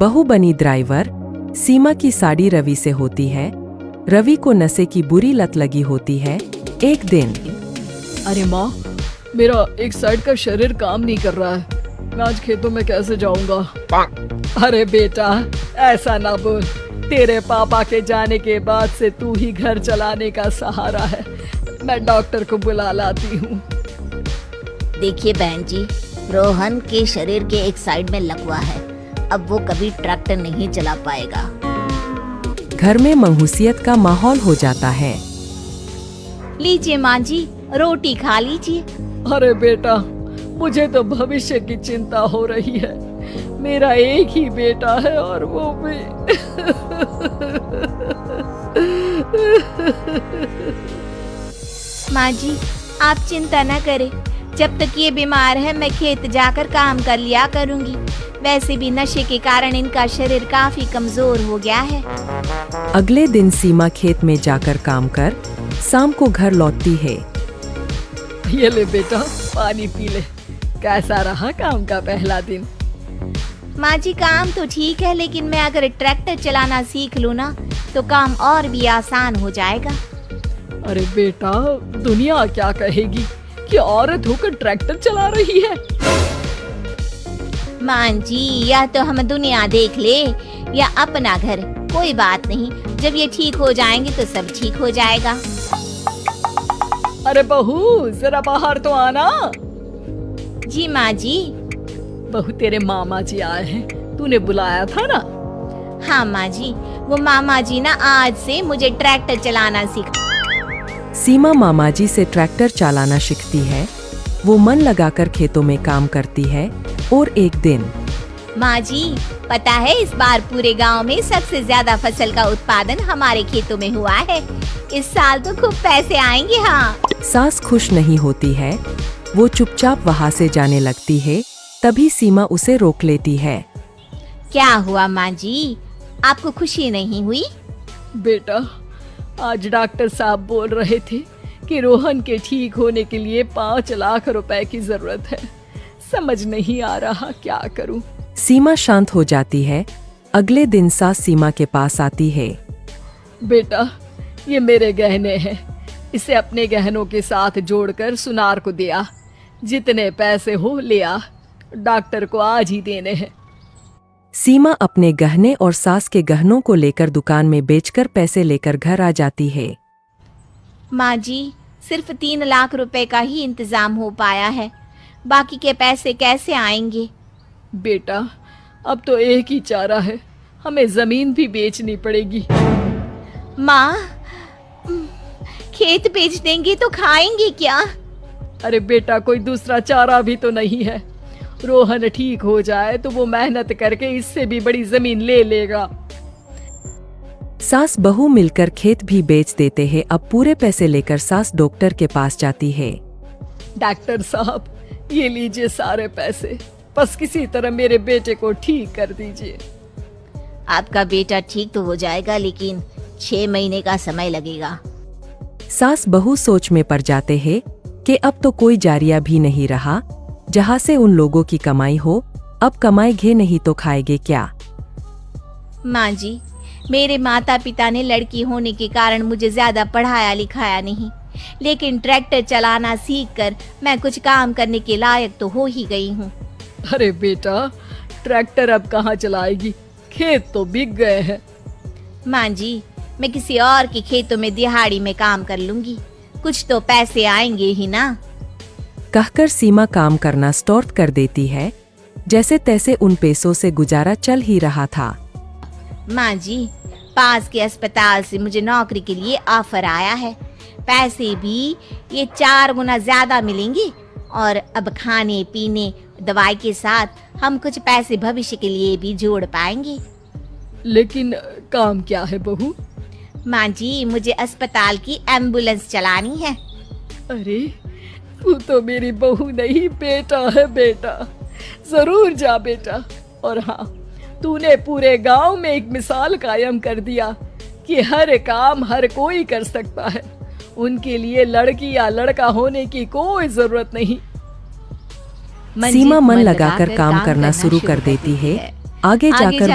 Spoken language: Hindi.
बहू बनी ड्राइवर। सीमा की साड़ी रवि से होती है। रवि को नशे की बुरी लत लगी होती है। एक दिन, अरे माँ, मेरा एक साइड का शरीर काम नहीं कर रहा है। मैं आज खेतों में कैसे जाऊंगा? अरे बेटा, ऐसा ना बोल। तेरे पापा के जाने के बाद से तू ही घर चलाने का सहारा है। मैं डॉक्टर को बुला लाती हूँ। देखिए बहन जी, रोहन के शरीर के एक साइड में लकवा है। अब वो कभी ट्रैक्टर नहीं चला पाएगा। घर में मंहूसियत का माहौल हो जाता है। लीजिए माँ जी, रोटी खा लीजिए। अरे बेटा, मुझे तो भविष्य की चिंता हो रही है। मेरा एक ही बेटा है और वो भी माँ जी, आप चिंता न करें। जब तक ये बीमार है मैं खेत जाकर काम कर लिया करूँगी। वैसे भी नशे के कारण इनका शरीर काफी कमजोर हो गया है। अगले दिन सीमा खेत में जाकर काम कर शाम को घर लौटती है। ये ले बेटा, पानी पी ले। कैसा रहा काम का पहला दिन? माँ जी, काम तो ठीक है, लेकिन मैं अगर ट्रैक्टर चलाना सीख लूँ ना तो काम और भी आसान हो जाएगा। अरे बेटा, दुनिया क्या कहेगी कि औरत होकर ट्रैक्टर चला रही है। माँ जी, या तो हम दुनिया देख ले या अपना घर, कोई बात नहीं। जब ये ठीक हो जाएंगे तो सब ठीक हो जाएगा। अरे बहू, जरा बाहर तो आना। जी माँ जी। बहू, तेरे मामा जी आए हैं, तूने बुलाया था ना? हाँ माँ जी, वो मामा जी ना आज से मुझे ट्रैक्टर चलाना सिखा। सीमा मामा जी से ट्रैक्टर चलाना सीखती है। वो मन लगाकर खेतों में काम करती है। और एक दिन, माँ जी, पता है इस बार पूरे गांव में सबसे ज्यादा फसल का उत्पादन हमारे खेतों में हुआ है। इस साल तो खूब पैसे आएंगे। हाँ। सास खुश नहीं होती है। वो चुपचाप वहाँ से जाने लगती है। तभी सीमा उसे रोक लेती है। क्या हुआ माँ जी, आपको खुशी नहीं हुई? बेटा, आज डॉक्टर साहब बोल रहे थे कि रोहन के ठीक होने के लिए 5 लाख रुपए की जरूरत है। समझ नहीं आ रहा क्या करूं। सीमा शांत हो जाती है। अगले दिन सास सीमा के पास आती है। बेटा, ये मेरे गहने हैं। इसे अपने गहनों के साथ जोड़कर सुनार को दिया। जितने पैसे हो ले आ, डॉक्टर को आज ही देने हैं। सीमा अपने गहने और सास के गहनों को लेकर दुकान में बेचकर पैसे लेकर घर आ जाती है। माँ जी, सिर्फ 3 लाख रुपए का ही इंतजाम हो पाया है। बाकी के पैसे कैसे आएंगे? बेटा, अब तो एक ही चारा है, हमें जमीन भी बेचनी पड़ेगी। माँ, खेत बेच देंगे तो खाएंगे क्या? अरे बेटा, कोई दूसरा चारा भी तो नहीं है। रोहन ठीक हो जाए तो वो मेहनत करके इससे भी बड़ी जमीन ले लेगा। सास बहू मिलकर खेत भी बेच देते हैं। अब पूरे पैसे लेकर सास डॉक्टर के पास जाती है। डॉक्टर साहब, ये लीजिए सारे पैसे। बस किसी तरह मेरे बेटे को ठीक कर दीजिए। आपका बेटा ठीक तो हो जाएगा, लेकिन 6 महीने का समय लगेगा। सास बहू सोच में पड़ जाते हैं कि अब तो कोई जारिया भी नहीं रहा जहाँ से उन लोगों की कमाई हो। अब कमाएंगे नहीं तो खाएंगे क्या? माँ जी, मेरे माता पिता ने लड़की होने के कारण मुझे ज्यादा पढ़ाया लिखाया नहीं, लेकिन ट्रैक्टर चलाना सीखकर मैं कुछ काम करने के लायक तो हो ही गई हूँ। अरे बेटा, ट्रैक्टर अब कहाँ चलाएगी? खेत तो बिक गए हैं। माँ जी, मैं किसी और के खेतों में दिहाड़ी में काम कर लूंगी। कुछ तो पैसे आएंगे ही ना। कहकर सीमा काम करना स्टार्ट कर देती है। जैसे तैसे उन पैसों से गुजारा चल ही रहा था। माँ जी, पास के अस्पताल से मुझे नौकरी के लिए ऑफर आया है। पैसे भी ये 4 गुना ज्यादा मिलेंगे और अब खाने पीने दवाई के साथ हम कुछ पैसे भविष्य के लिए भी जोड़ पाएंगे। लेकिन काम क्या है बहू? माँ जी, मुझे अस्पताल की एम्बुलेंस चलानी है। अरे, तू तो मेरी बहू नहीं, बेटा है। बेटा, जरूर जा बेटा। और हाँ, तूने पूरे गांव में एक मिसाल कायम कर दिया कि हर काम हर कोई कर सकता है। उनके लिए लड़की या लड़का होने की कोई जरूरत नहीं। सीमा मन लगाकर काम करना शुरू कर देती है। आगे जाकर